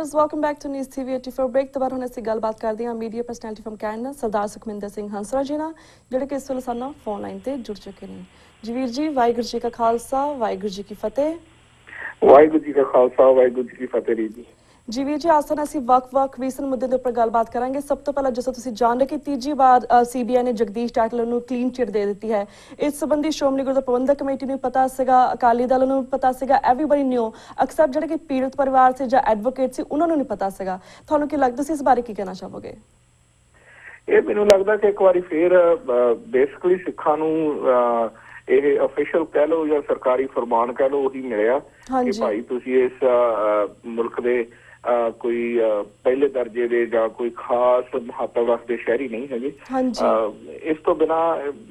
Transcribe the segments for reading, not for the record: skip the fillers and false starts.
Viewers welcome back to news TV 84 break तो बाद ਹੁਣ ਅਸੀਂ ਗੱਲਬਾਤ ਕਰਦੇ ਹਾਂ media personality from Canada Sardar Sukhminder Singh Hansra ji ਨਾਲ ਜਿਹੜੇ ਕਿ ਇਸ ਵੇਲੇ ਸਾਨੂੰ ਫੋਨ ਲਾਈਨ ਤੇ ਜੁੜ ਚੁੱਕੇ ਨੇ ਜੀ ਵੀਰ ਜੀ ਵਾਹਿਗੁਰੂ ਜੀ ਕਾ ਖਾਲਸਾ ਵਾਹਿਗੁਰੂ ਜੀ ਕੀ ਫਤਿਹ ਵਾਹਿਗੁਰੂ ਜੀ ਕਾ ਖਾਲਸਾ ਵਾਹਿਗੁਰੂ ਜੀ ਕੀ ਫਤਿਹ जी वीर जी आज ਅਸੀਂ ਵੱਖ-ਵੱਖ ਰੀਸਨ ਮੁੱਦੇ ਦੇ ਉੱਪਰ ਗੱਲਬਾਤ ਕਰਾਂਗੇ। ਸਭ ਤੋਂ ਪਹਿਲਾਂ ਜਿਵੇਂ ਤੁਸੀਂ ਜਾਣ ਰਹੇ ਕਿ ਤੀਜੀ ਵਾਰ CBI ਨੇ ਜਗਦੀਸ਼ ਟਾਟਲਰ ਨੂੰ ਕਲੀਨ ਚਿਟ ਦੇ ਦਿੱਤੀ ਹੈ। ਇਸ ਸੰਬੰਧੀ ਸ਼੍ਰੋਮਣੀ ਗੁਰਦੁਆਰਾ ਪ੍ਰਬੰਧਕ ਕਮੇਟੀ ਨੂੰ ਪਤਾ ਸੀਗਾ, ਅਕਾਲੀ ਦਲ ਨੂੰ ਪਤਾ ਸੀਗਾ, ਐਵਰੀਬਾਡੀ ਨਿਊ ਐਕਸੈਪਟ ਜਿਹੜੇ ਕਿ ਪੀੜਤ ਪਰਿਵਾਰ ਸੀ ਜਾਂ ਐਡਵੋਕੇਟ ਸੀ ਉਹਨਾਂ ਨੂੰ ਨਹੀਂ ਪਤਾ ਸੀਗਾ। ਤੁਹਾਨੂੰ ਕੀ ਲੱਗਦਾ ਸੀ ਇਸ ਬਾਰੇ ਕੀ ਕਹਿਣਾ ਚਾਹੋਗੇ? ਇਹ ਮੈਨੂੰ ਲੱਗਦਾ ਕਿ ਇੱਕ ਵਾਰੀ ਫੇਰ ਬੇਸਿਕਲੀ ਸਿੱਖਾਂ ਨੂੰ ਇਹ ਅਫੀਸ਼ੀਅਲ ਕਹਿ ਲਓ ਜਾਂ ਸਰਕਾਰੀ ਫਰਮਾਨ ਕਹਿ ਲਓ ਉਹੀ ਮਿਲਿਆ ਕਿ ਭਾਈ ਤੁਸੀਂ ਇਸ ਮੁਲਕ ਦੇ ਕੋਈ ਪਹਿਲੇ ਦਰਜੇ ਦੇ ਜਾਂ ਕੋਈ ਖਾਸ ਮਹੱਤਵ ਰੱਖਦੇ ਸ਼ਹਿਰੀ ਨਹੀਂ ਹੈਗੇ। ਇਸ ਤੋਂ ਬਿਨਾਂ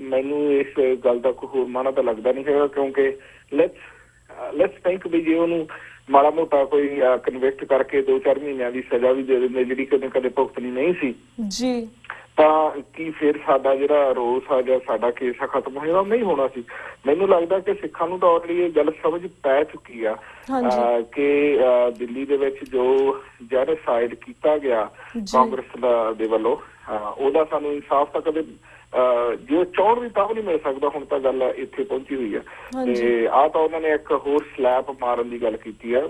ਮੈਨੂੰ ਇਸ ਗੱਲ ਦਾ ਕੋਈ ਹੋਰ ਮਾਣਾ ਤਾਂ ਲੱਗਦਾ ਨਹੀਂ ਹੈਗਾ ਕਿਉਂਕਿ ਲੈਟਸ ਥਿੰਕ ਵੀ ਜੇ ਉਹਨੂੰ ਮਾੜਾ ਮੋਟਾ ਕੋਈ ਕਨਵਿਕਟ ਕਰਕੇ 2-4 ਮਹੀਨਿਆਂ ਦੀ ਸਜ਼ਾ ਵੀ ਦੇ ਦਿੰਦੇ ਜਿਹੜੀ ਕਦੇ ਭੁਗਤਣੀ ਨਹੀਂ ਸੀ ਜੀ ਤਾਂ ਕੀ ਫਿਰ ਸਾਡਾ ਜਿਹੜਾ ਰੋਸ ਆ ਜਾਂ ਸਾਡਾ ਕੇਸ ਆ ਖਤਮ ਹੋ ਜਾਂਦਾ? ਨਹੀਂ ਹੋਣਾ ਸੀ। ਮੈਨੂੰ ਲੱਗਦਾ ਕਿ ਸਿੱਖਾਂ ਨੂੰ ਤਾਂ ਆਲਰੇਡੀ ਇਹ ਗੱਲ ਸਮਝ ਪੈ ਚੁੱਕੀ ਆ ਕਿ ਦਿੱਲੀ ਦੇ ਵਿੱਚ ਜੋ ਜੈਨੋਸਾਈਡ ਕੀਤਾ ਗਿਆ ਕਾਂਗਰਸ ਦੇ ਵੱਲੋਂ ਉਹਦਾ ਸਾਨੂੰ ਇਨਸਾਫ ਤਾਂ ਕਦੇ ਜੋ ਚਾਹੁਣ ਵੀ ਤਾਂ ਵੀ ਨਹੀਂ ਮਿਲ ਸਕਦਾ। ਹੁਣ ਤਾਂ ਗੱਲ ਇੱਥੇ ਪਹੁੰਚੀ ਹੋਈ ਆ ਤੇ ਆਹ ਤਾਂ ਉਹਨਾਂ ਨੇ ਇੱਕ ਹੋਰ ਸਲੈਪ ਮਾਰਨ ਦੀ ਗੱਲ ਕੀਤੀ ਆ।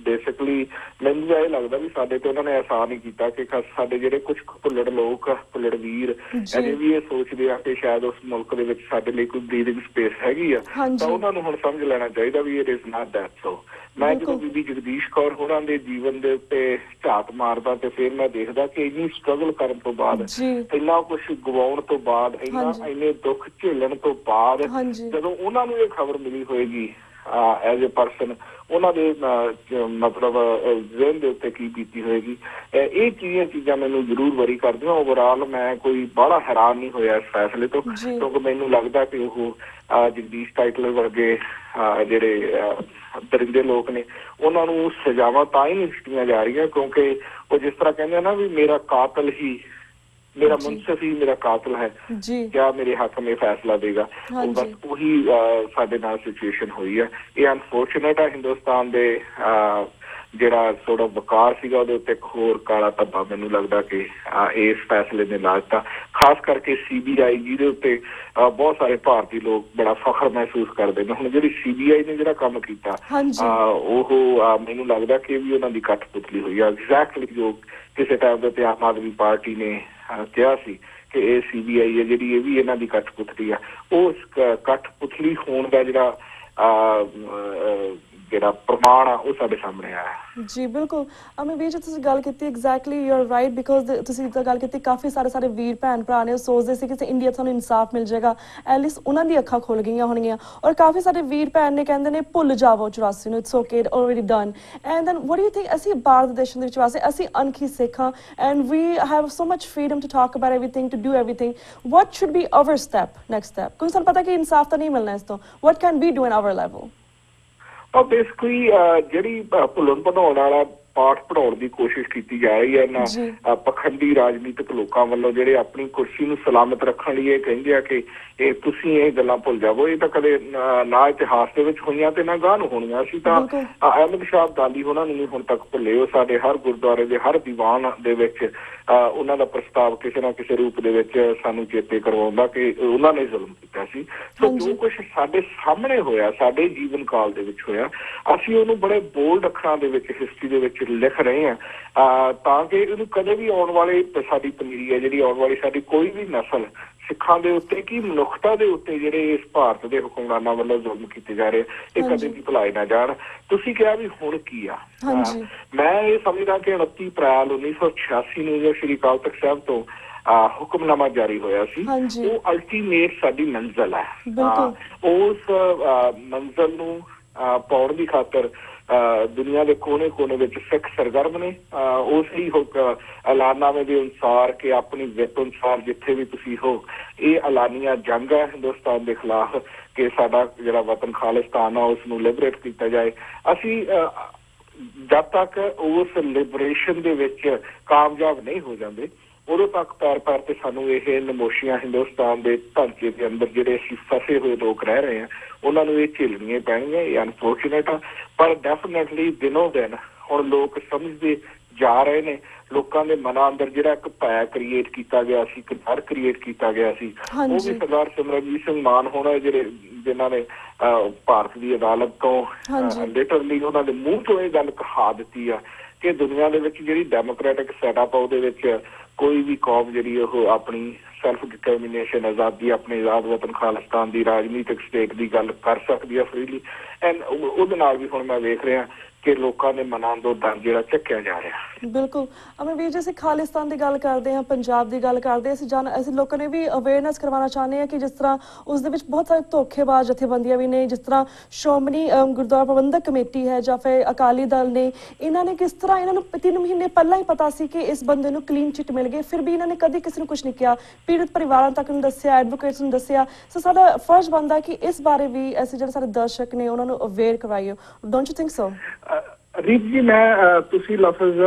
ਬੇਸਿਕਲੀ ਮੈਨੂੰ ਇਹ ਲੱਗਦਾ ਵੀ ਸਾਡੇ ਤੇ ਉਹਨਾਂ ਨੇ ਅਹਿਸਾਨ ਹੀ ਕੀਤਾ ਕਿ ਸਾਡੇ ਜਿਹੜੇ ਕੁਝ ਭੁੱਲੜ ਲੋਕ ਭੁੱਲੜ ਵੀਰ ਅਜੇ ਵੀ ਇਹ ਸੋਚਦੇ ਆ ਕਿ ਸ਼ਾਇਦ ਉਸ ਮੁਲਕ ਦੇ ਵਿੱਚ ਸਾਡੇ ਲਈ ਕੋਈ ਬਰੀਥਿੰਗ ਸਪੇਸ ਹੈਗੀ ਆ ਤਾਂ ਉਹਨਾਂ ਨੂੰ ਹੁਣ ਸਮਝ ਲੈਣਾ ਚਾਹੀਦਾ ਵੀ it is not that so. ਮੈਂ ਜਦੋਂ ਬੀਬੀ ਜਗਦੀਸ਼ ਕੌਰ ਹੋਰਾਂ ਦੇ ਜੀਵਨ ਦੇ ਉੱਤੇ ਝਾਤ ਮਾਰਦਾ ਤੇ ਫਿਰ ਮੈਂ ਦੇਖਦਾ ਕਿ ਇੰਨੀ ਸਟਰਗਲ ਕਰਨ ਤੋਂ ਬਾਅਦ ਇੰਨਾ ਕੁਛ ਗਵਾਉਣ ਤੋਂ ਬਾਅਦ ਇੰਨੇ ਦੁੱਖ ਝੇਲਣ ਤੋਂ ਬਾਅਦ ਜਦੋਂ ਉਹਨਾਂ ਨੂੰ ਇਹ ਖਬਰ ਮਿਲੀ ਹੋਏਗੀ ਐਜ਼ ਏ ਪਰਸਨ ਉਹਨਾਂ ਦੇ ਮਤਲਬ ਜ਼ਿਹਨ ਦੇ ਉੱਤੇ ਕੀ ਬੀਤੀ ਹੋਏਗੀ ਇਹ ਚੀਜ਼ਾਂ ਮੈਨੂੰ ਜ਼ਰੂਰ ਵਰੀ ਕਰਦੀਆਂ। ਓਵਰਆਲ ਮੈਂ ਕੋਈ ਬਾਹਲਾ ਹੈਰਾਨ ਨਹੀਂ ਹੋਇਆ ਇਸ ਫੈਸਲੇ ਤੋਂ ਕਿਉਂਕਿ ਮੈਨੂੰ ਲੱਗਦਾ ਕਿ ਉਹ ਜਗਦੀਸ਼ ਟਾਈਟਲਰ ਵਰਗੇ ਜਿਹੜੇ ਦਰਿੰਦੇ ਲੋਕ ਨੇ ਉਹਨਾਂ ਨੂੰ ਸਜ਼ਾਵਾਂ ਤਾਂ ਹੀ ਨਹੀਂ ਦਿੱਤੀਆਂ ਜਾ ਰਹੀਆਂ ਕਿਉਂਕਿ ਉਹ ਜਿਸ ਤਰ੍ਹਾਂ ਕਹਿੰਦੇ ਨਾ ਵੀ ਮੇਰਾ ਕਾਤਲ ਹੀ मेरा मुंसिफ ही मेरा कातिल है क्या मेरे हक में फैसला देगा। बस वही साडे नाल सिचुएशन हुई है। ये अनफॉर्चुनेट है हिंदुस्तान दे ਜਿਹੜਾ ਸੋਰਟ ਆਫ ਵਕਾਰ ਸੀਗਾ ਉਹਦੇ ਉੱਤੇ ਇੱਕ ਹੋਰ ਕਾਲਾ ਧੱਬਾ ਮੈਨੂੰ ਲੱਗਦਾ ਕਿ ਇਸ ਫੈਸਲੇ ਨੇ ਲਾ ਦਿੱਤਾ ਖਾਸ ਕਰਕੇ CBI ਜਿਹਦੇ ਉੱਤੇ ਬਹੁਤ ਸਾਰੇ ਭਾਰਤੀ ਲੋਕ ਬੜਾ ਫਖਰ ਮਹਿਸੂਸ ਕਰਦੇ ਨੇ। ਹੁਣ ਜਿਹੜੀ CBI ਨੇ ਜਿਹੜਾ ਕੰਮ ਕੀਤਾ ਉਹ ਮੈਨੂੰ ਲੱਗਦਾ ਕਿ ਵੀ ਉਹਨਾਂ ਦੀ ਕਠਪੁਤਲੀ ਹੋਈ ਆ ਐਗਜ਼ੈਕਟਲੀ ਜੋ ਕਿਸੇ ਟਾਈਮ ਦੇ ਉੱਤੇ ਆਮ ਆਦਮੀ ਪਾਰਟੀ ਨੇ ਕਿਹਾ ਸੀ ਕਿ ਇਹ CBI ਹੈ ਜਿਹੜੀ ਇਹ ਵੀ ਇਹਨਾਂ ਦੀ ਕਠਪੁਤਲੀ ਆ। ਉਸ ਕਠਪੁਤਲੀ ਹੋਣ ਦਾ ਜਿਹੜਾ ਪ੍ਰਮਾਣ ਆ ਉਹ ਸਾਡੇ ਸਾਹਮਣੇ ਆਇਆ ਜੀ। ਬਿਲਕੁਲ ਅਮੀ ਵੀਰ ਜੀ ਤੁਸੀਂ ਗੱਲ ਕੀਤੀ exactly you are right because ਤੁਸੀਂ ਤਾਂ ਗੱਲ ਕੀਤੀ ਕਾਫੀ ਸਾਰੇ ਵੀਰ ਭੈਣ ਭਰਾ ਨੇ ਉਹ ਸੋਚਦੇ ਸੀ ਕਿ ਇੰਡੀਆ ਸਾਨੂੰ ਇਨਸਾਫ ਮਿਲ ਜਾਏਗਾ ਐਟਲੀਸਟ ਉਹਨਾਂ ਦੀ ਅੱਖਾਂ ਖੁੱਲ ਗਈਆਂ ਹੋਣਗੀਆਂ ਔਰ ਕਾਫੀ ਸਾਰੇ ਵੀਰ ਭੈਣ ਨੇ ਕਹਿੰਦੇ ਨੇ ਭੁੱਲ ਜਾਵੋ 84 ਨੂੰ it's okay already done and then what do you think ਅਸੀਂ ਭਾਰਤ ਦੇਸ਼ ਦੇ ਵਿੱਚ ਵਾਸਤੇ ਅਸੀਂ ਅਣਖੀ ਸਿੱਖ ਹਾਂ and we have so much freedom to talk about everything to do everything what should be our step next step ਕਿਉਂਕਿ ਸਾਨੂੰ ਪਤਾ ਕਿ ਇਨਸਾਫ ਤਾਂ ਨਹੀਂ ਮਿਲਣਾ ਇਸ ਤੋਂ what can we do in our level. Basically ਜਿਹੜੀ ਭੁੱਲਣ ਭੁਲਾਉਣ ਵਾਲਾ ਪਾਠ ਪੜਾਉਣ ਦੀ ਕੋਸ਼ਿਸ਼ ਕੀਤੀ ਜਾ ਰਹੀ ਹੈ ਇਹਨਾਂ ਪਖੰਡੀ ਰਾਜਨੀਤਿਕ ਲੋਕਾਂ ਵੱਲੋਂ ਜਿਹੜੇ ਆਪਣੀ ਕੁਰਸੀ ਨੂੰ ਸਲਾਮਤ ਰੱਖਣ ਲਈ ਇਹ ਕਹਿੰਦੇ ਆ ਕਿ ਇਹ ਤੁਸੀਂ ਇਹ ਗੱਲਾਂ ਭੁੱਲ ਜਾਵੋ। ਇਹ ਤਾਂ ਕਦੇ ਨਾ ਇਤਿਹਾਸ ਦੇ ਵਿੱਚ ਹੋਈਆਂ ਤੇ ਨਾ ਗਾਹ ਨੂੰ ਹੋਣੀਆਂ। ਅਸੀਂ ਤਾਂ ਅਹਿਮਦ ਸ਼ਾਹ ਅਬਦਾਲੀ ਉਹਨਾਂ ਨੂੰ ਹੁਣ ਤੱਕ ਭੁੱਲੇ। ਉਹ ਸਾਡੇ ਹਰ ਗੁਰਦੁਆਰੇ ਦੇ ਹਰ ਦੀਵਾਨ ਦੇ ਵਿੱਚ ਉਹਨਾਂ ਦਾ ਪ੍ਰਸਤਾਵ ਕਿਸੇ ਨਾ ਕਿਸੇ ਰੂਪ ਦੇ ਵਿੱਚ ਸਾਨੂੰ ਚੇਤੇ ਕਰਵਾਉਂਦਾ ਕਿ ਉਹਨਾਂ ਨੇ ਜ਼ੁਲਮ ਕੀਤਾ ਸੀ। ਸੋ ਜੋ ਕੁਛ ਸਾਡੇ ਸਾਹਮਣੇ ਹੋਇਆ ਸਾਡੇ ਜੀਵਨ ਕਾਲ ਦੇ ਵਿੱਚ ਹੋਇਆ ਅਸੀਂ ਉਹਨੂੰ ਬੜੇ ਬੋਲਡ ਅੱਖਰਾਂ ਦੇ ਵਿੱਚ ਹਿਸਟਰੀ ਦੇ ਵਿੱਚ ਲਿਖ ਰਹੇ ਹਾਂ ਤਾਂ ਕਿ ਇਹਨੂੰ ਕਦੇ ਵੀ ਆਉਣ ਵਾਲੇ ਸਾਡੀ ਪਨੀਰੀ ਹੈ ਜਿਹੜੀ ਆਉਣ ਵਾਲੀ ਸਾਡੀ ਕੋਈ ਵੀ ਨਸਲ ਸਿੱਖਾਂ ਦੇ ਉੱਤੇ ਕੀ ਮਨੁੱਖਤਾ ਦੇ ਉੱਤੇ ਜਿਹੜੇ ਇਸ ਭਾਰਤ ਦੇ ਹੁਕਮਰਾਨਾਂ ਵੱਲੋਂ ਜ਼ੁਲਮ ਕੀਤੇ ਜਾ ਰਹੇ ਇਹ ਕਦੇ ਵੀ ਭੁਲਾਏ ਨਾ ਜਾਣ। ਤੁਸੀਂ ਕਿਹਾ ਵੀ ਹੁਣ ਕੀ ਆ ਮੈਂ ਇਹ ਸਮਝਦਾ ਕਿ 29 ਅਪ੍ਰੈਲ 1986 ਨੂੰ ਜੋ ਸ਼੍ਰੀ ਅਕਾਲ ਤਖ਼ਤ ਸਾਹਿਬ ਤੋਂ ਹੁਕਮਨਾਮਾ ਜਾਰੀ ਹੋਇਆ ਸੀ ਉਹ ਅਲਟੀਮੇਟ ਸਾਡੀ ਮੰਜ਼ਿਲ ਹੈ। ਉਸ ਮੰਜ਼ਿਲ ਨੂੰ ਪਾਉਣ ਦੀ ਖਾਤਰ ਦੁਨੀਆ ਦੇ ਕੋਨੇ ਵਿੱਚ ਸਿੱਖ ਸਰਗਰਮ ਨੇ। ਉਸ ਹੀ ਐਲਾਨਨਾਮੇ ਦੇ ਅਨੁਸਾਰ ਕਿ ਆਪਣੀ ਵਿੱਤ ਅਨੁਸਾਰ ਜਿੱਥੇ ਵੀ ਤੁਸੀਂ ਹੋ ਇਹ ਐਲਾਨੀਆ ਜੰਗ ਹੈ ਹਿੰਦੁਸਤਾਨ ਦੇ ਖਿਲਾਫ ਕਿ ਸਾਡਾ ਜਿਹੜਾ ਵਤਨ ਖਾਲਿਸਤਾਨ ਆ ਉਸ ਨੂੰ ਲਿਬਰੇਟ ਕੀਤਾ ਜਾਏ। ਅਸੀਂ ਜਦ ਤੱਕ ਉਸ ਲਿਬਰੇਸ਼ਨ ਦੇ ਵਿੱਚ ਕਾਮਯਾਬ ਨਹੀਂ ਹੋ ਜਾਂਦੇ ਉਦੋਂ ਤੱਕ ਪੈਰ ਤੇ ਸਾਨੂੰ ਇਹ ਨਮੋਸ਼ੀਆਂ ਹਿੰਦੁਸਤਾਨ ਦੇ ਢਾਂਚੇ ਦੇ ਅੰਦਰ ਜਿਹੜੇ ਅਸੀਂ ਫਸੇ ਹੋਏ ਲੋਕ ਰਹਿ ਰਹੇ ਹਾਂ ਉਹਨਾਂ ਨੂੰ ਇਹ ਝੇਲਣੀਆਂ ਪੈਣਗੀਆਂ। ਇਹ ਅਨਫੋਰਚੂਨੇਟ ਆ ਪਰ ਡੈਫੀਨੇਟਲੀ ਦਿਨੋਂ ਦਿਨ ਹੁਣ ਲੋਕ ਸਮਝਦੇ ਜਾ ਰਹੇ ਨੇ। ਲੋਕਾਂ ਦੇ ਮਨਾਂ ਅੰਦਰ ਜਿਹੜਾ ਇੱਕ ਭੈ ਕ੍ਰੀਏਟ ਕੀਤਾ ਗਿਆ ਸੀ, ਇੱਕ ਡਰ ਕ੍ਰੀਏਟ ਕੀਤਾ ਗਿਆ ਸੀ, ਉਹ ਵੀ ਸਰਦਾਰ ਸਿਮਰਨਜੀਤ ਸਿੰਘ ਮਾਨ ਹੋਣਾ ਜਿਨ੍ਹਾਂ ਨੇ ਭਾਰਤ ਦੀ ਅਦਾਲਤ ਤੋਂ ਲਿਟਰਲੀ ਉਹਨਾਂ ਦੇ ਮੂੰਹ ਤੋਂ ਇਹ ਗੱਲ ਕਹਾ ਦਿੱਤੀ ਆ ਕਿ ਦੁਨੀਆ ਦੇ ਵਿੱਚ ਜਿਹੜੀ ਡੈਮੋਕ੍ਰੈਟਿਕ ਸੈਟਅਪ ਆ ਉਹਦੇ ਵਿੱਚ ਕੋਈ ਵੀ ਕੌਮ ਜਿਹੜੀ ਉਹ ਆਪਣੀ ਸੈਲਫ ਡਿਟਰਮੀਨੇਸ਼ਨ, ਆਜ਼ਾਦੀ, ਆਪਣੇ ਆਜ਼ਾਦ ਵਤਨ ਖਾਲਿਸਤਾਨ ਦੀ ਰਾਜਨੀਤਿਕ ਸਟੇਟ ਦੀ ਗੱਲ ਕਰ ਸਕਦੀ ਆ ਫਰੀਲੀ। ਐਂਡ ਉਹਦੇ ਨਾਲ ਵੀ ਹੁਣ ਮੈਂ ਵੇਖ ਰਿਹਾ ਕਿ ਲੋਕਾਂ ਦੇ ਮਨਾਂ ਤੋਂ ਡਰ ਜਿਹੜਾ ਚੱਕਿਆ ਜਾ ਰਿਹਾ। ਬਿਲਕੁਲ ਅਮਰਵੀਰ ਜੀ, ਅਸੀਂ ਖਾਲਿਸਤਾਨ ਦੀ ਗੱਲ ਕਰਦੇ ਹਾਂ, ਪੰਜਾਬ ਦੀ ਗੱਲ ਕਰਦੇ ਹਾਂ, ਅਸੀਂ ਲੋਕਾਂ ਨੇ ਵੀ ਅਵੇਅਰਨੈਸ ਕਰਵਾਉਣਾ ਚਾਹੁੰਦੇ ਹਾਂ ਕਿ ਜਿਸ ਤਰ੍ਹਾਂ ਉਸ ਦੇ ਵਿੱਚ ਬਹੁਤ ਸਾਰੇ ਧੋਖੇਬਾਜ਼ ਜਥੇਬੰਦੀਆਂ ਵੀ ਨੇ, ਜਿਸ ਤਰ੍ਹਾਂ ਸ਼੍ਰੋਮਣੀ ਗੁਰਦੁਆਰਾ ਪ੍ਰਬੰਧਕ ਕਮੇਟੀ ਹੈ ਜਾਂ ਫਿਰ ਅਕਾਲੀ ਦਲ ਨੇ, ਇਹਨਾਂ ਨੇ ਕਿਸ ਤਰ੍ਹਾਂ ਇਹਨਾਂ ਨੂੰ 3 ਮਹੀਨੇ ਪਹਿਲਾਂ ਹੀ ਪਤਾ ਸੀ ਕਿ ਇਸ ਬੰਦੇ ਨੂੰ ਕਲੀਨ ਚਿੱਟ ਮਿਲ ਗਈ, ਫਿਰ ਵੀ ਇਹਨਾਂ ਨੇ ਕਦੀ ਕਿਸੇ ਨੂੰ ਕੁਝ ਨਹੀਂ ਕਿਹਾ, ਪੀੜਤ ਪਰਿਵਾਰਾਂ ਤੱਕ ਨੂੰ ਦੱਸਿਆ, ਐਡਵੋਕੇਟਸ ਨੂੰ ਦੱਸਿਆ। ਸੋ ਸਾਡਾ ਫਰਜ਼ ਬਣਦਾ ਕਿ ਇਸ ਬਾਰੇ ਵੀ ਅਸੀਂ ਜਿਹੜੇ ਸਾਡੇ ਦਰਸ਼ਕ ਨੇ ਉਹਨਾਂ ਨੂੰ ਅਵੇਅਰ ਕਰਵਾਈਏ। Don't you think so? ਰੀਤ ਜੀ, ਮੈਂ ਤੁਸੀਂ ਲਫ਼ਜ਼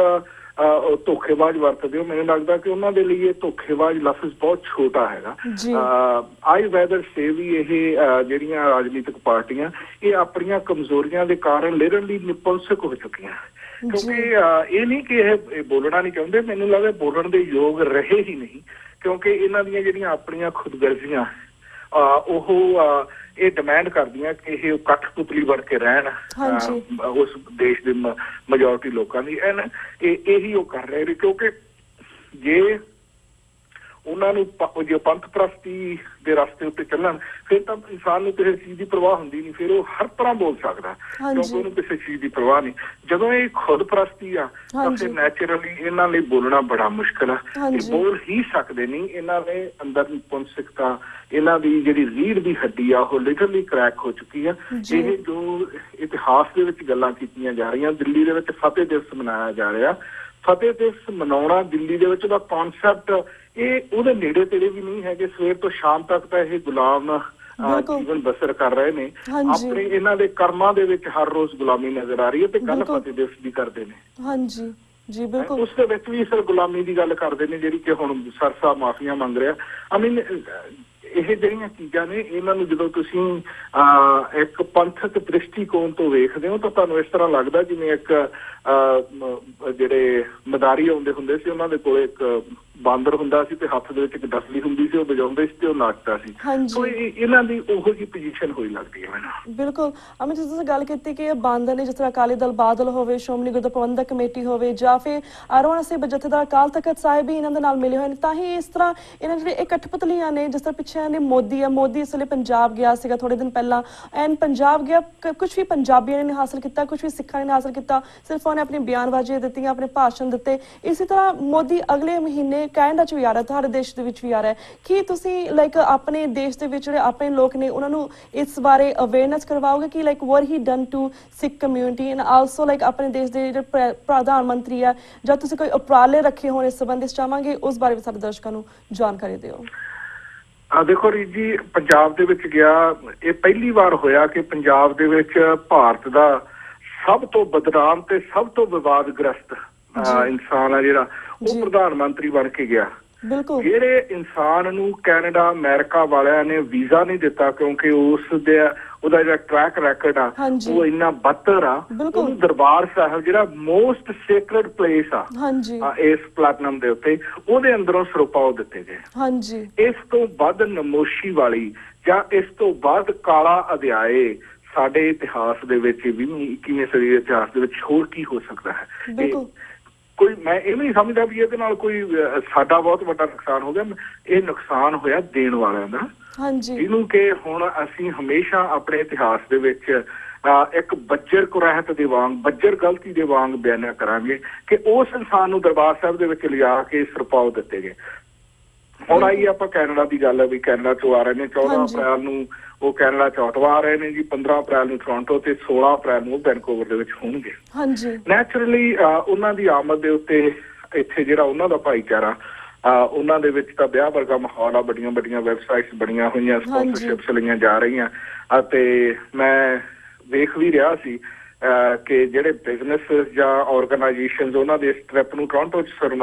ਧੋਖੇਬਾਜ਼ ਵਰਤਦੇ ਹੋ, ਮੈਨੂੰ ਲੱਗਦਾ ਕਿ ਉਹਨਾਂ ਦੇ ਲਈ ਇਹ ਧੋਖੇਬਾਜ਼ ਲਫ਼ਜ਼ ਬਹੁਤ ਛੋਟਾ ਹੈਗਾ। ਆਈ ਵੈਦਰ ਸੇ ਵੀ ਇਹ ਜਿਹੜੀਆਂ ਰਾਜਨੀਤਿਕ ਪਾਰਟੀਆਂ ਇਹ ਆਪਣੀਆਂ ਕਮਜ਼ੋਰੀਆਂ ਦੇ ਕਾਰਨ ਲਿਟਰਲੀ ਨਿਪੁੰਸਕ ਹੋ ਚੁੱਕੀਆਂ, ਕਿਉਂਕਿ ਇਹ ਨਹੀਂ ਕਿ ਇਹ ਬੋਲਣਾ ਨਹੀਂ ਚਾਹੁੰਦੇ, ਮੈਨੂੰ ਲੱਗਦਾ ਬੋਲਣ ਦੇ ਯੋਗ ਰਹੇ ਹੀ ਨਹੀਂ, ਕਿਉਂਕਿ ਇਹਨਾਂ ਦੀਆਂ ਜਿਹੜੀਆਂ ਆਪਣੀਆਂ ਖੁਦਗਰਜ਼ੀਆਂ ਉਹ ਇਹ ਡਿਮਾਂਡ ਕਰਦੀਆਂ ਕਿ ਇਹ ਕਠਪੁਤਲੀ ਬਣ ਕੇ ਰਹਿਣ ਉਸ ਦੇਸ਼ ਦੇ ਮੈਜੋਰਿਟੀ ਲੋਕਾਂ ਦੀ। ਇਹੀ ਉਹ ਕਰ ਰਹੇ ਨੇ, ਕਿਉਂਕਿ ਜੇ ਉਹਨਾਂ ਨੂੰ ਜੇ ਪੰਥ ਪ੍ਰਸਤੀ ਦੇ ਰਸਤੇ ਉੱਤੇ ਚੱਲਣ ਫਿਰ ਤਾਂ ਇਨਸਾਨ ਨੂੰ ਕਿਸੇ ਚੀਜ਼ ਦੀ ਪਰਵਾਹ ਹੁੰਦੀ ਨਹੀਂ, ਫਿਰ ਉਹ ਹਰ ਤਰ੍ਹਾਂ ਬੋਲ ਸਕਦਾ ਕਿਉਂਕਿ ਉਹਨੂੰ ਕਿਸੇ ਚੀਜ਼ ਦੀ ਪਰਵਾਹ ਨਹੀਂ। ਜਦੋਂ ਇਹ ਖੁਦ ਪ੍ਰਸਤੀ ਆ ਤਾਂ ਫਿਰ ਨੈਚੁਰਲੀ ਇਹਨਾਂ ਲਈ ਬੋਲਣਾ ਬੜਾ ਮੁਸ਼ਕਿਲ ਆ। ਇਹ ਬੋਲ ਹੀ ਸਕਦੇ ਨਹੀਂ, ਇਹਨਾਂ ਦੇ ਅੰਦਰ ਨਿਪੁੰਸਕਤਾ, ਇਹਨਾਂ ਦੀ ਜਿਹੜੀ ਰੀੜ੍ਹ ਦੀ ਹੱਡੀ ਆ ਉਹ ਲਿਟਰਲੀ ਕਰੈਕ ਹੋ ਚੁੱਕੀ ਆ। ਇਹ ਜੋ ਇਤਿਹਾਸ ਦੇ ਵਿੱਚ ਗੱਲਾਂ ਕੀਤੀਆਂ ਜਾ ਰਹੀਆਂ, ਦਿੱਲੀ ਦੇ ਵਿੱਚ ਫਤਿਹ ਦਿਵਸ ਮਨਾਇਆ ਜਾ ਰਿਹਾ, ਫਤਿਹ ਦਿਵਸ ਮਨਾਉਣਾ ਦਿੱਲੀ ਦੇ ਵਿੱਚ ਉਹਦਾ ਕੌਨਸੈਪਟ ਇਹ ਉਹਦੇ ਨੇੜੇ ਤੇੜੇ ਵੀ ਨਹੀਂ ਹੈਗੇ। ਸਵੇਰ ਤੋਂ ਸ਼ਾਮ ਤੱਕ ਤਾਂ ਇਹ ਗੁਲਾਮ ਜੀਵਨ ਬਸਰ ਕਰ ਰਹੇ ਨੇ, ਆਪਣੇ ਇਹਨਾਂ ਦੇ ਕਰਮਾਂ ਦੇ ਵਿੱਚ ਹਰ ਰੋਜ਼ ਗੁਲਾਮੀ ਨਜ਼ਰ ਆ ਰਹੀ ਹੈ ਤੇ ਕੱਲ ਫਤਿਹ ਦਿਵਸ ਵੀ ਕਰਦੇ ਨੇ। ਹਾਂਜੀ ਜੀ ਬਿਲਕੁਲ, ਉਸ ਦੇ ਵਿੱਚ ਵੀ ਸਰ ਗੁਲਾਮੀ ਦੀ ਗੱਲ ਕਰਦੇ ਨੇ ਜਿਹੜੀ ਕਿ ਹੁਣ ਸਰਸਾ ਮਾਫੀਆਂ ਮੰਗ ਰਿਹਾ। ਆਈ ਮੀਨ ਇਹ ਜਿਹੜੀਆਂ ਚੀਜ਼ਾਂ ਨੇ ਇਹਨਾਂ ਨੂੰ ਜਦੋਂ ਤੁਸੀਂ ਇੱਕ ਪੰਥਕ ਦ੍ਰਿਸ਼ਟੀਕੋਣ ਤੋਂ ਵੇਖਦੇ ਹੋ ਤਾਂ ਤੁਹਾਨੂੰ ਇਸ ਤਰ੍ਹਾਂ ਲੱਗਦਾ ਜਿਵੇਂ ਇੱਕ ਜਿਹੜੇ ਮਦਾਰੀ ਆਉਂਦੇ ਹੁੰਦੇ ਸੀ, ਉਹਨਾਂ ਦੇ ਕੋਲ ਇੱਕ ਬਾਂਦਰ ਹੁੰਦਾ ਸੀ ਤੇ ਹੱਥ ਦੇ ਵਿੱਚ ਇੱਕ ਡਸਲੀ ਹੁੰਦੀ ਸੀ, ਉਹ ਵਜਾਉਂਦੇ ਸੀ ਤੇ ਉਹ ਨੱਚਦਾ ਸੀ। ਸੋ ਇਹਨਾਂ ਦੀ ਉਹੋ ਜਿਹੀ ਪੋਜੀਸ਼ਨ ਹੋਈ ਲੱਗਦੀ ਹੈ ਮੈਨੂੰ। ਬਿਲਕੁਲ ਅਮਿਤ ਜੀ, ਤੁਸੀਂ ਗੱਲ ਕੀਤੀ ਕਿ ਇਹ ਬਾਂਦਰ ਨੇ, ਜਿਸ ਤਰ੍ਹਾਂ ਅਕਾਲੀ ਦਲ ਬਾਦਲ ਹੋਵੇ, ਸ਼੍ਰੋਮਣੀ ਗੁਰਦੁਆਰਾ ਪ੍ਰਬੰਧਕ ਕਮੇਟੀ ਹੋਵੇ ਜਾਂ ਫਿਰ ਅਰੋੜਾ ਸਾਹਿਬ ਜਥੇਦਾਰ ਅਕਾਲ ਤਖਤ ਸਾਹਿਬ ਵੀ ਇਹਨਾਂ ਦੇ ਨਾਲ ਮਿਲੇ ਹੋਏ ਨੇ, ਤਾਂ ਹੀ ਇਸ ਤਰ੍ਹਾਂ ਇਹਨਾਂ ਜਿਹੜੇ ਇਹ ਕਠਪੁਤਲੀਆਂ ਨੇ। ਜਿਸ ਤਰ੍ਹਾਂ ਪਿੱਛੇ ਨੇ ਮੋਦੀ ਆ, ਮੋਦੀ ਇਸ ਵੇਲੇ ਪੰਜਾਬ ਗਿਆ ਸੀਗਾ ਥੋੜੇ ਦਿਨ ਪਹਿਲਾਂ, ਐਂਡ ਪੰਜਾਬ ਗਿਆ, ਕੁਛ ਵੀ ਪੰਜਾਬੀਆਂ ਨੇ ਹਾਸਲ ਕੀਤਾ, ਕੁਛ ਵੀ ਸਿੱਖਾਂ ਨੇ ਹਾਸਲ ਕੀਤਾ, ਸਿਰਫ ਉਹਨੇ ਆਪਣੀ ਬਿਆਨਬਾਜ਼ੀਆਂ ਦਿੱਤੀਆਂ, ਆਪਣੇ ਭਾਸ਼ਣ ਦਿੱਤੇ। ਇਸੇ ਤਰ੍ਹਾਂ ਮੋਦੀ ਅਗਲੇ ਮਹੀਨੇ ਕੈਨੇਡਾ 'ਚ ਵੀ ਆ ਰਿਹਾ, ਤੁਹਾਡੇ ਦੇਸ਼ ਦੇ ਵਿੱਚ ਵੀ ਆ ਰਿਹਾ। ਕੀ ਤੁਸੀਂ ਆਪਣੇ ਦੇਸ਼ ਦੇ ਵਿੱਚ ਜਿਹੜੇ ਆਪਣੇ ਲੋਕ ਨੇ ਉਹਨਾਂ ਨੂੰ ਇਸ ਬਾਰੇ ਅਵੇਅਰਨੈਸ ਕਰਵਾਓਗੇ ਕਿ what he done to Sikh community and also ਆਪਣੇ ਦੇਸ਼ ਦੇ ਜਿਹੜੇ ਪ੍ਰਧਾਨ ਮੰਤਰੀ ਆ, ਜਾਂ ਤੁਸੀਂ ਕੋਈ ਉਪਰਾਲੇ ਰੱਖੇ ਹੋਣ ਇਸ ਸੰਬੰਧੀ, ਚਾਹਾਂਗੇ ਉਸ ਬਾਰੇ ਵੀ ਸਾਡੇ ਦਰਸ਼ਕਾਂ ਨੂੰ ਜਾਣਕਾਰੀ ਦਿਓ। ਦੇਖੋ ਰੀਤ ਜੀ, ਪੰਜਾਬ ਦੇ ਵਿੱਚ ਗਿਆ, ਇਹ ਪਹਿਲੀ ਵਾਰ ਹੋਇਆ ਕਿ ਪੰਜਾਬ ਦੇ ਵਿੱਚ ਭਾਰਤ ਦਾ ਸਭ ਤੋਂ ਬਦਨਾਮ ਤੇ ਸਭ ਤੋਂ ਵਿਵਾਦਗ੍ਰਸਤ ਇਨਸਾਨ ਆ ਜਿਹੜਾ ਉਹ ਪ੍ਰਧਾਨ ਮੰਤਰੀ ਬਣ ਕੇ ਗਿਆ। ਜਿਹੜੇ ਇਨਸਾਨ ਨੂੰ ਕੈਨੇਡਾ ਅਮਰੀਕਾ ਵਾਲਿਆਂ ਨੇ ਵੀਜ਼ਾ ਨਹੀਂ ਦਿੱਤਾ ਕਿਉਂਕਿ ਉਹਦਾ ਜਿਹੜਾ ਟਰੈਕ ਰੈਕਰਡ ਆ ਉਹ ਇੰਨਾ ਬੱਤਰ ਆ, ਉਹਨੂੰ ਦਰਬਾਰ ਸਾਹਿਬ ਜਿਹੜਾ ਮੋਸਟ ਸੇਕਰਡ ਪਲੇਸ ਆ ਇਸ ਪਲੈਟਨਮ ਦੇ ਉੱਤੇ, ਉਹਦੇ ਅੰਦਰੋਂ ਸਰੋਪਾਓ ਦਿੱਤੇ ਗਏ। ਇਸ ਤੋਂ ਵੱਧ ਨਮੋਸ਼ੀ ਵਾਲੀ ਜਾਂ ਇਸ ਤੋਂ ਵੱਧ ਕਾਲਾ ਅਧਿਆਏ ਸਾਡੇ ਇਤਿਹਾਸ ਦੇ ਵਿੱਚ, 21ਵੀਂ ਸਦੀ ਦੇ ਇਤਿਹਾਸ ਦੇ ਵਿੱਚ ਹੋਰ ਕੀ ਹੋ ਸਕਦਾ ਹੈ? ਕੋਈ ਮੈਂ ਇਹ ਨਹੀਂ ਸਮਝਦਾ ਵੀ ਇਹਦੇ ਨਾਲ ਕੋਈ ਸਾਡਾ ਬਹੁਤ ਵੱਡਾ ਨੁਕਸਾਨ ਹੋ ਗਿਆ। ਇਹ ਨੁਕਸਾਨ ਹੋਇਆ ਦੇਣ ਵਾਲਿਆਂ ਦਾ, ਜਿਹਨੂੰ ਕਿ ਹੁਣ ਅਸੀਂ ਹਮੇਸ਼ਾ ਆਪਣੇ ਇਤਿਹਾਸ ਦੇ ਵਿੱਚ ਇੱਕ ਬੱਜਰ ਕੁਰੈਹਤ ਦੇ ਵਾਂਗ, ਬੱਜਰ ਗਲਤੀ ਦੇ ਵਾਂਗ ਬਿਆਨ ਕਰਾਂਗੇ ਕਿ ਉਸ ਇਨਸਾਨ ਨੂੰ ਦਰਬਾਰ ਸਾਹਿਬ ਦੇ ਵਿੱਚ ਲਿਜਾ ਕੇ ਸਰਪਾਓ ਦਿੱਤੇ ਗਏ। ਹੁਣ ਆਈ ਆਪਾਂ ਕੈਨੇਡਾ ਦੀ ਗੱਲ, ਵੀ ਕੈਨੇਡਾ ਚੋਂ ਆ ਰਹੇ ਨੇ 14 ਅਪ੍ਰੈਲ ਨੂੰ ਉਹ ਕੈਨੇਡਾ ਚ ਆਟਵਾ ਆ ਰਹੇ ਨੇ ਜੀ, 15 ਅਪ੍ਰੈਲ ਨੂੰ ਟੋਰਾਂਟੋ ਤੇ 16 ਅਪ੍ਰੈਲ ਨੂੰ ਵੈਨਕੂਵਰ ਦੇ ਵਿੱਚ ਹੋਣਗੇ। ਨੈਚੁਰਲੀ ਉਹਨਾਂ ਦੀ ਆਮਦ ਦੇ ਉੱਤੇ ਇੱਥੇ ਜਿਹੜਾ ਉਹਨਾਂ ਦਾ ਭਾਈਚਾਰਾ, ਉਹਨਾਂ ਦੇ ਵਿੱਚ ਤਾਂ ਵਿਆਹ ਵਰਗਾ ਮਾਹੌਲ ਆ, ਵੱਡੀਆਂ ਵੱਡੀਆਂ ਵੈਬਸਾਈਟਸ ਬਣੀਆਂ ਹੋਈਆਂ, ਸਪਾਂਸਰਸ਼ਿਪਸ ਲਈਆਂ ਜਾ ਰਹੀਆਂ, ਅਤੇ ਮੈਂ ਵੇਖ ਵੀ ਰਿਹਾ ਸੀ ਕਿ ਜਿਹੜੇ ਬਿਜ਼ਨਸ ਜਾਂ ਆਰਗੇਨਾਈਜੇਸ਼ਨਸ ਉਹਨਾਂ ਦੇ ਇਸ ਟ੍ਰਿਪ ਨੂੰ ਟੋਰਾਂਟੋ ਚ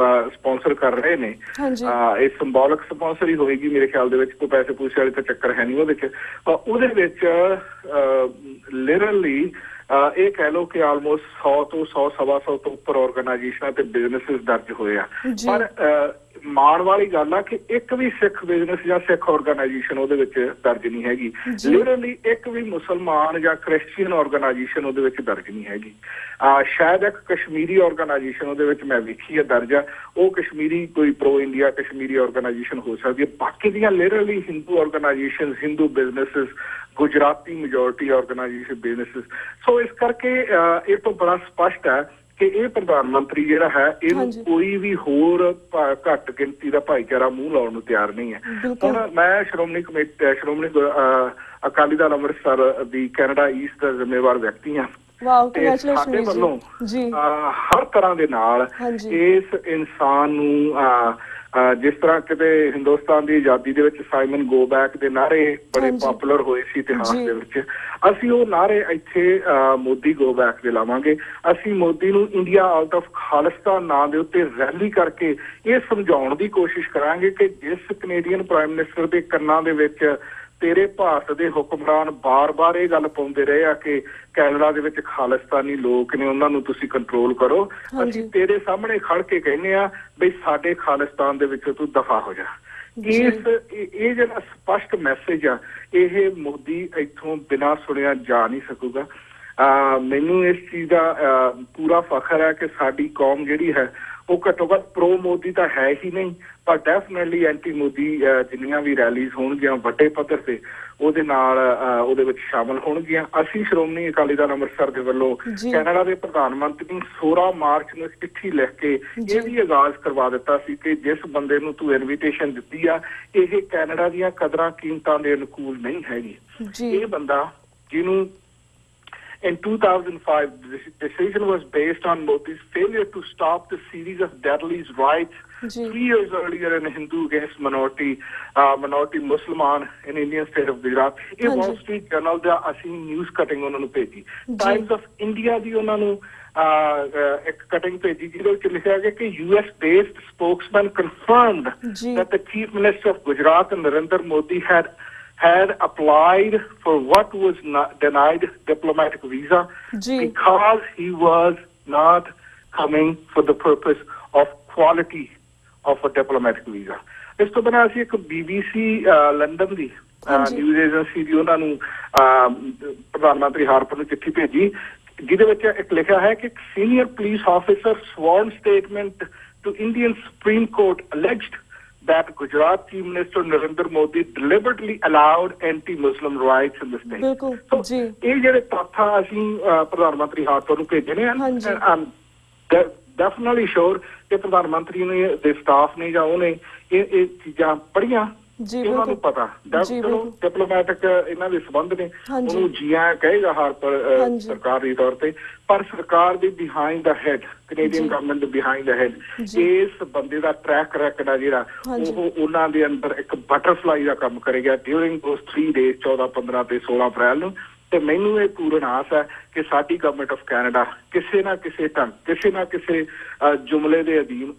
ਸਪਾਂਸਰ ਕਰ ਰਹੇ ਨੇ। ਇਹ ਸਿੰਬੋਲਿਕ ਸਪਾਂਸਰ ਹੀ ਹੋਏਗੀ ਮੇਰੇ ਖਿਆਲ ਦੇ ਵਿੱਚ, ਕੋਈ ਪੈਸੇ ਪੂਸੇ ਵਾਲੇ ਤਾਂ ਚੱਕਰ ਹੈ ਨਹੀਂ ਉਹਦੇ ਚ। ਉਹਦੇ ਵਿੱਚ ਲਿਟਰਲੀ ਇਹ ਕਹਿ ਲਓ ਕਿ ਆਲਮੋਸਟ 100 ਤੋਂ 100 ਤੋਂ ਉੱਪਰ ਆਰਗੇਨਾਈਜੇਸ਼ਨਾਂ ਤੇ ਬਿਜ਼ਨੈਸਿਸ ਦਰਜ ਹੋਏ ਆ। ਪਰ ਮਾਣ ਵਾਲੀ ਗੱਲ ਆ ਕਿ ਇੱਕ ਵੀ ਸਿੱਖ ਬਿਜ਼ਨਸ ਜਾਂ ਸਿੱਖ ਆਰਗੇਨਾਈਜੇਸ਼ਨ ਉਹਦੇ ਵਿੱਚ ਦਰਜ ਨਹੀਂ ਹੈਗੀ। ਲਿਟਰਲੀ ਇੱਕ ਵੀ ਮੁਸਲਮਾਨ ਜਾਂ ਕ੍ਰਿਸਚੀਅਨ ਆਰਗੇਨਾਈਜੇਸ਼ਨ ਉਹਦੇ ਵਿੱਚ ਦਰਜ ਨਹੀਂ ਹੈਗੀ। ਸ਼ਾਇਦ ਇੱਕ ਕਸ਼ਮੀਰੀ ਆਰਗੇਨਾਈਜੇਸ਼ਨ ਉਹਦੇ ਵਿੱਚ ਮੈਂ ਵੇਖੀ ਹੈ ਦਰਜ ਆ, ਉਹ ਕਸ਼ਮੀਰੀ ਕੋਈ ਪ੍ਰੋ ਇੰਡੀਆ ਕਸ਼ਮੀਰੀ ਆਰਗੇਨਾਈਜੇਸ਼ਨ ਹੋ ਸਕਦੀ ਹੈ। ਬਾਕੀ ਦੀਆਂ literally Hindu organisation, Hindu businesses, Gujarati majority organisation businesses. So ਇਸ ਕਰਕੇ ਇਹ ਤੋਂ ਬੜਾ ਸਪਸ਼ਟ ਹੈ ਕਿ ਇਹ ਪ੍ਰਧਾਨ ਮੰਤਰੀ ਜਿਹੜਾ ਹੈ ਇਹਨੂੰ ਕੋਈ ਵੀ ਹੋਰ ਘੱਟ ਗਿਣਤੀ ਦਾ ਭਾਈਚਾਰਾ ਮੂੰਹ ਲਾਉਣ ਨੂੰ ਤਿਆਰ ਨਹੀਂ ਹੈ। ਹੁਣ ਮੈਂ ਸ਼੍ਰੋਮਣੀ ਅਕਾਲੀ ਦਲ ਅੰਮ੍ਰਿਤਸਰ ਦੀ ਕੈਨੇਡਾ ਈਸਟ ਦਾ ਜ਼ਿੰਮੇਵਾਰ ਵਿਅਕਤੀ ਹਾਂ। ਸਾਡੇ ਵੱਲੋਂ ਹਰ ਤਰ੍ਹਾਂ ਦੇ ਨਾਲ ਇਸ ਇਨਸਾਨ ਨੂੰ ਜਿਸ ਤਰ੍ਹਾਂ ਕਿਤੇ ਹਿੰਦੁਸਤਾਨ ਦੀ ਆਜ਼ਾਦੀ ਦੇ ਵਿੱਚ ਸਾਈਮਨ ਗੋ ਬੈਕ ਦੇ ਨਾਅਰੇ ਬੜੇ ਪਪੂਲਰ ਹੋਏ ਸੀ ਇਤਿਹਾਸ ਦੇ ਵਿੱਚ, ਅਸੀਂ ਉਹ ਨਾਅਰੇ ਇੱਥੇ ਮੋਦੀ ਗੋ ਬੈਕ ਦੇ ਲਾਵਾਂਗੇ। ਅਸੀਂ ਮੋਦੀ ਨੂੰ ਇੰਡੀਆ ਆਊਟ ਆਫ ਖਾਲਿਸਤਾਨ ਨਾਂ ਦੇ ਉੱਤੇ ਰੈਲੀ ਕਰਕੇ ਇਹ ਸਮਝਾਉਣ ਦੀ ਕੋਸ਼ਿਸ਼ ਕਰਾਂਗੇ ਕਿ ਜਿਸ ਕੈਨੇਡੀਅਨ ਪ੍ਰਾਈਮ ਮਿਨਿਸਟਰ ਦੇ ਕੰਨਾਂ ਦੇ ਵਿੱਚ ਤੇਰੇ ਭਾਰਤ ਦੇ ਹੁਕਮਰਾਨ ਬਾਰ-ਬਾਰ ਇਹ ਗੱਲ ਪਾਉਂਦੇ ਰਹੇ ਆ ਕਿ ਕੈਨੇਡਾ ਦੇ ਵਿੱਚ ਖਾਲਿਸਤਾਨੀ ਲੋਕ ਨੇ, ਉਹਨਾਂ ਨੂੰ ਤੁਸੀਂ ਕੰਟਰੋਲ ਕਰੋ, ਅਸੀਂ ਤੇਰੇ ਸਾਹਮਣੇ ਖੜ ਕੇ ਕਹਿੰਦੇ ਆ ਬਈ ਸਾਡੇ ਖਾਲਿਸਤਾਨ ਦੇ ਵਿੱਚੋਂ ਤੂੰ ਦਫਾ ਹੋ ਜਾ। ਇਹ ਜਿਹੜਾ ਸਪਸ਼ਟ ਮੈਸੇਜ ਆ ਇਹ ਮੋਦੀ ਇੱਥੋਂ ਬਿਨਾਂ ਸੁਣਿਆ ਜਾ ਨਹੀਂ ਸਕੂਗਾ। ਮੈਨੂੰ ਇਸ ਚੀਜ਼ ਦਾ ਪੂਰਾ ਫਖਰ ਹੈ ਕਿ ਸਾਡੀ ਕੌਮ ਜਿਹੜੀ ਹੈ ਉਹ ਘੱਟੋ ਘੱਟ ਪ੍ਰੋ ਮੋਦੀ ਤਾਂ ਹੈ ਹੀ ਨਹੀਂ, ਪਰ ਡੈਫੀਨੇਟਲੀ ਐਂਟੀ ਮੋਦੀ ਜਿੰਨੀਆਂ ਵੀ ਰੈਲੀਜ਼ ਹੋਣਗੀਆਂ ਵੱਡੇ ਪੱਧਰ ਤੇ ਉਹਦੇ ਨਾਲ ਉਹਦੇ ਵਿੱਚ ਸ਼ਾਮਲ ਹੋਣਗੀਆਂ। ਅਸੀਂ ਸ਼੍ਰੋਮਣੀ ਅਕਾਲੀ ਦਲ ਅੰਮ੍ਰਿਤਸਰ ਦੇ ਵੱਲੋਂ ਕੈਨੇਡਾ ਦੇ ਪ੍ਰਧਾਨ ਮੰਤਰੀ ਨੂੰ 16 ਮਾਰਚ ਨੂੰ ਚਿੱਠੀ ਲਿਖ ਕੇ ਇਹ ਵੀ ਆਗਾਜ਼ ਕਰਵਾ ਦਿੱਤਾ ਸੀ ਕਿ ਜਿਸ ਬੰਦੇ ਨੂੰ ਤੂੰ ਇਨਵੀਟੇਸ਼ਨ ਦਿੱਤੀ ਆ ਇਹ ਕੈਨੇਡਾ ਦੀਆਂ ਕਦਰਾਂ ਕੀਮਤਾਂ ਦੇ ਅਨੁਕੂਲ ਨਹੀਂ ਹੈਗੀ। ਇਹ ਬੰਦਾ ਜਿਹਨੂੰ in 2005, the decision was based on Modi's failure to stop the series of deadly riots 3 years earlier in Hindu against minority Musliman in Indian state of Gujarat. ਇਹ Wall Street Journal ਦਾ ਅਸੀਂ ਨਿਊਜ਼ ਕਟਿੰਗ ਉਹਨਾਂ ਨੂੰ ਭੇਜੀ, Times of India ਦੀ ਉਹਨਾਂ ਨੂੰ ਇੱਕ cutting ਭੇਜੀ ਜਿਹਦੇ ਵਿੱਚ ਲਿਖਿਆ ਗਿਆ ਕਿ US based spokesman confirmed that the chief minister of Gujarat Narendra Modi had applied for what was not denied diplomatic visa because he was not coming for the purpose of quality of a diplomatic visa. ਇਸ ਤੋਂ ਬਿਨਾਂ ਅਸੀਂ ਇੱਕ BBC London ਦੀ news agency ਦੀ ਉਹਨਾਂ ਨੂੰ ਪ੍ਰਧਾਨ ਮੰਤਰੀ Harper ਨੂੰ ਚਿੱਠੀ ਭੇਜੀ ਜਿਹਦੇ ਵਿੱਚ ਇੱਕ ਲਿਖਿਆ ਹੈ ਕਿ senior police officer sworn statement to Indian Supreme Court alleged that Gujarat Chief Minister Narendra Modi deliberately allowed anti-Muslim riots in the state. So, ਇਹ ਜਿਹੜੇ ਤੱਥ ਅਸੀਂ ਪ੍ਰਧਾਨ ਮੰਤਰੀ ਹਾਰਪਰ ਨੂੰ ਭੇਜੇ ਨੇ, ਡੈਫੀਨਿਟਲੀ ਸ਼ੋਰ ਕਿ ਪ੍ਰਧਾਨ ਮੰਤਰੀ ਨੇ ਦੇ ਸਟਾਫ ਨੇ ਜਾਂ ਉਹਨੇ ਇਹ ਚੀਜ਼ਾਂ ਪੜ੍ਹੀਆਂ, ਉਹਨਾਂ ਨੂੰ ਪਤਾ ਚਲੋ ਡਿਪਲੋਮੈਟਿਕ ਇਹਨਾਂ ਦੇ ਸੰਬੰਧ ਨੇ, ਉਹਨੂੰ ਜੀਆ ਕਹੇਗਾ ਹਾਰਪਰ ਸਰਕਾਰ ਦੇ ਤੌਰ ਤੇ, ਪਰ ਸਰਕਾਰ ਦੇ ਬਿਹਾਈਂਡ ਦਾ ਹੈਡ ਕੈਨੇਡੀਅਨ ਗਵਰਨਮੈਂਟ ਦੇ ਬਿਹਾਈਂਡ ਦਾ ਹੈਡ ਇਸ ਬੰਦੇ ਦਾ ਟਰੈਕ ਰੈਕਡ ਆ ਜਿਹੜਾ ਉਹ ਉਹਨਾਂ ਦੇ ਅੰਦਰ ਇੱਕ ਬਟਰਫਲਾਈ ਦਾ ਕੰਮ ਕਰੇਗਾ ਡਿਊਰਿੰਗ ਦੋਸ 3 ਡੇਜ਼ 14, 15 ਤੇ 16 ਅਪ੍ਰੈਲ ਨੂੰ। ਤੇ ਮੈਨੂੰ ਇਹ ਪੂਰਨ ਆਸ ਹੈ ਕਿ ਸਾਡੀ ਗਵਰਨਮੈਂਟ ਆਫ ਕੈਨੇਡਾ ਕਿਸੇ ਨਾ ਕਿਸੇ ਢੰਗ ਕਿਸੇ ਨਾ ਕਿਸੇ ਜੁਮਲੇ ਦੇ ਅਧੀਨ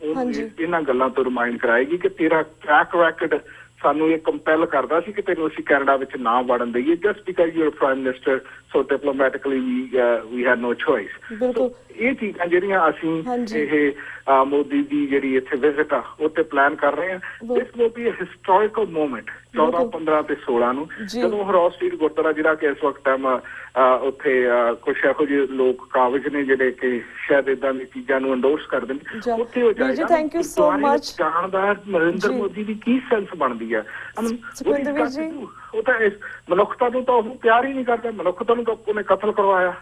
ਇਹਨਾਂ ਗੱਲਾਂ ਤੋਂ ਰਿਮਾਈਂਡ ਕਰਾਏਗੀ ਕਿ ਤੇਰਾ ਟਰੈਕ ਰੈਕਡ ਸਾਨੂੰ ਇਹ ਕੰਪੈਲ ਕਰਦਾ ਸੀ ਕਿ ਤੈਨੂੰ ਅਸੀਂ ਕੈਨੇਡਾ ਵਿੱਚ ਨਾ ਵੜਨ ਦਈਏ just because you are prime minister, so diplomatically we had no choice. ਇਹ ਚੀਜ਼ਾਂ ਜਿਹੜੀਆਂ ਅਸੀਂ ਇਹ ਮੋਦੀ ਦੀ ਜਿਹੜੀ ਇੱਥੇ ਵਿਜ਼ਿਟ ਆ ਉੱਤੇ ਪਲਾਨ ਕਰ ਰਹੇ ਹਾਂ, this will be a historical moment 14, 15 ਤੇ 16 ਨੂੰ ਜਦੋਂ ਹਰੋਜ਼ ਸਟਰੀਟ ਗੁਰਦੁਆਰਾ ਜਿਹੜਾ ਕਿ ਇਸ ਵਕਤ ਉੱਥੇ ਕੁਛ ਇਹੋ ਜਿਹੇ ਲੋਕ ਕਾਬਜ ਨੇ ਜਿਹੜੇ ਕਿ ਸ਼ਾਇਦ ਏਦਾਂ ਦੀ ਚੀਜ਼ਾਂ ਨੂੰ ਐਂਡੋਰਸ ਕਰਦੇ ਨੇ, ਉੱਥੇ ਹੋ ਜਾਏਗਾ ਜਾਣਦਾ ਨਰਿੰਦਰ ਮੋਦੀ ਦੀ ਕੀ ਸੈਂਸ ਬਣਦੀ ਆ। ਉਹ ਤਾਂ ਇਸ ਮਨੁੱਖਤਾ ਨੂੰ ਤਾਂ ਉਹ ਪਿਆਰ ਹੀ ਨਹੀਂ ਕਰਦਾ, ਮਨੁੱਖਤਾ ਨੂੰ ਤਾਂ ਉਹਨੇ ਕਤਲ ਕਰਵਾਇਆ।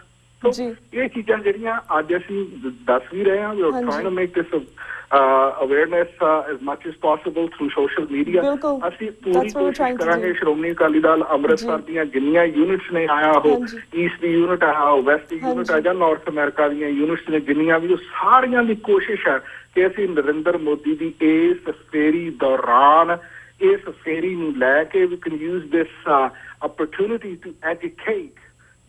ਇਹ ਚੀਜ਼ਾਂ ਜਿਹੜੀਆਂ ਅੱਜ ਅਸੀਂ ਦੱਸ ਵੀ ਰਹੇ ਹਾਂ, we are trying to make this awareness as much as possible through social media. ਅਸੀਂ ਪੂਰੀ ਕੋਸ਼ਿਸ਼ ਕਰਾਂਗੇ ਸ਼੍ਰੋਮਣੀ ਅਕਾਲੀ ਦਲ ਅੰਮ੍ਰਿਤਸਰ ਦੀਆਂ ਜਿੰਨੀਆਂ ਯੂਨਿਟਸ ਨੇ ਆਇਆ ਉਹ ਈਸਟ ਦੀ ਯੂਨਿਟ ਆ, ਉਹ ਵੈਸਟ ਦੀ ਯੂਨਿਟ ਆ ਜਾਂ ਨਾਰਥ ਅਮਰੀਕਾ ਦੀਆਂ ਯੂਨਿਟਸ ਨੇ ਜਿੰਨੀਆਂ ਵੀ, ਉਹ ਸਾਰੀਆਂ ਦੀ ਕੋਸ਼ਿਸ਼ ਹੈ ਕਿ ਅਸੀਂ ਨਰਿੰਦਰ ਮੋਦੀ ਦੀ ਇਸ ਫੇਰੀ ਦੌਰਾਨ ਇਸ ਫੇਰੀ ਨੂੰ ਲੈ ਕੇ we can use this opportunity to educate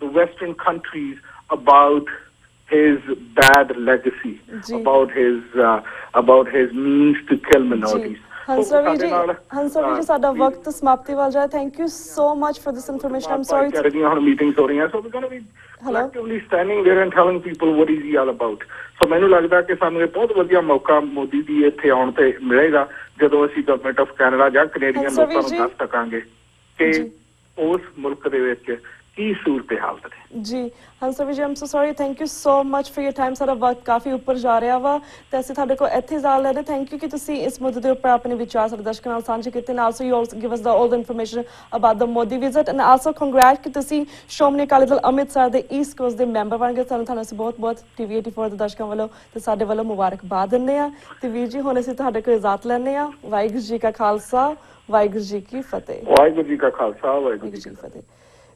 the Western countries about his bad legacy, about his means to kill minorities. ਹੰਸਰਾਵੀ ਜੀ ਸਾਡਾ ਵਕਤ ਸਮਾਪਤੀ ਵੱਲ ਜਾ। Thank you so much for this information. Um sorry ਜਿਹੜੀਆਂ ਹੁਣ ਮੀਟਿੰਗਸ ਹੋ ਰਹੀਆਂ, so we gonna be actively standing there and telling people what is he all about. So ਮੈਨੂੰ ਲੱਗਦਾ ਕਿ ਸਾਨੂੰ ਇਹ ਬਹੁਤ ਵਧੀਆ ਮੌਕਾ ਮੋਦੀ ਦੀ ਇੱਥੇ ਆਉਣ ਤੇ ਮਿਲੇਗਾ, ਜਦੋਂ ਅਸੀਂ ਗਵਰਨਮੈਂਟ ਆਫ ਕੈਨੇਡਾ ਜਾਂ ਕੈਨੇਡੀਅਨ ਲੋਕਾਂ ਨੂੰ ਦੱਸ ਸਕਾਂਗੇ ਕਿ ਉਸ ਮੁਲਕ ਦੇ ਵਿੱਚ ਕੀ ਸੂਰਤ ਹਾਲਤ ਨੇ। ਜੀ Hansravi ji, um so sorry, thank you so much for your time. ਸਾਡਾ ਵਕਤ ਕਾਫੀ ਉੱਪਰ ਜਾ ਰਿਹਾ ਵਾ ਤੇ ਅਸੀਂ ਤੁਹਾਡੇ ਕੋਲ ਇੱਥੇ ਜਾ ਲੈਣੇ। ਥੈਂਕ ਯੂ ਕਿ ਤੁਸੀਂ ਇਸ ਮੁੱਦੇ ਦੇ ਉੱਪਰ ਆਪਣੇ ਵਿਚਾਰ ਸਾਡੇ ਦਰਸ਼ਕਾਂ ਨਾਲ ਸਾਂਝੇ ਕੀਤੇ, and also you also give us all the information about the Modi visit, and also congrats ਕਿ ਤੁਸੀਂ ਸ਼੍ਰੋਮਣੀ ਅਕਾਲੀ ਦਲ ਅੰਮ੍ਰਿਤਸਰ ਦੇ ਈਸਟ ਕੋਸਟ ਦੇ ਮੈਂਬਰ ਬਣ ਗਏ। ਤੁਹਾਨੂੰ ਅਸੀਂ ਬਹੁਤ TV 84 ਦੇ ਦਰਸ਼ਕਾਂ ਵੱਲੋਂ ਤੇ ਸਾਡੇ ਵੱਲੋਂ ਮੁਬਾਰਕਬਾਦ ਦਿੰਦੇ ਆ। ਤੇ ਵੀਰ ਜੀ, ਹੁਣ ਅਸੀਂ ਤੁਹਾਡੇ ਕੋਲ ਇਜਾਜ਼ਤ ਲੈਂਦੇ ਆ। ਵਾਹਿਗੁਰੂ ਜੀ ਕਾ ਖਾਲਸਾ, ਵਾਹਿਗੁਰੂ ਜੀ ਕੀ ਫਤਿਹ। ਵਾਹਿਗੁਰੂ ਜੀ ਕਾ ਖਾਲਸਾ, ਵਾਹਿਗੁਰੂ ਜੀ ਕੀ ਫਤਿਹ।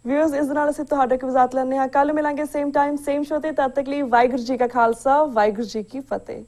ਵਿਊਅਰਸ, ਇਸ ਦੇ ਨਾਲ ਅਸੀਂ ਤੁਹਾਡੇ ਕੋਲ ਇਜਾਜ਼ਤ ਲੈਂਦੇ ਹਾਂ। ਕੱਲ ਮਿਲਾਂਗੇ ਸੇਮ ਟਾਈਮ ਸੇਮ ਸ਼ੋ ਤੇ। ਤਦ ਤੱਕ ਲਈ ਵਾਹਿਗੁਰੂ ਜੀ ਕਾ ਖਾਲਸਾ, ਵਾਹਿਗੁਰੂ ਜੀ ਕੀ ਫਤਿਹ।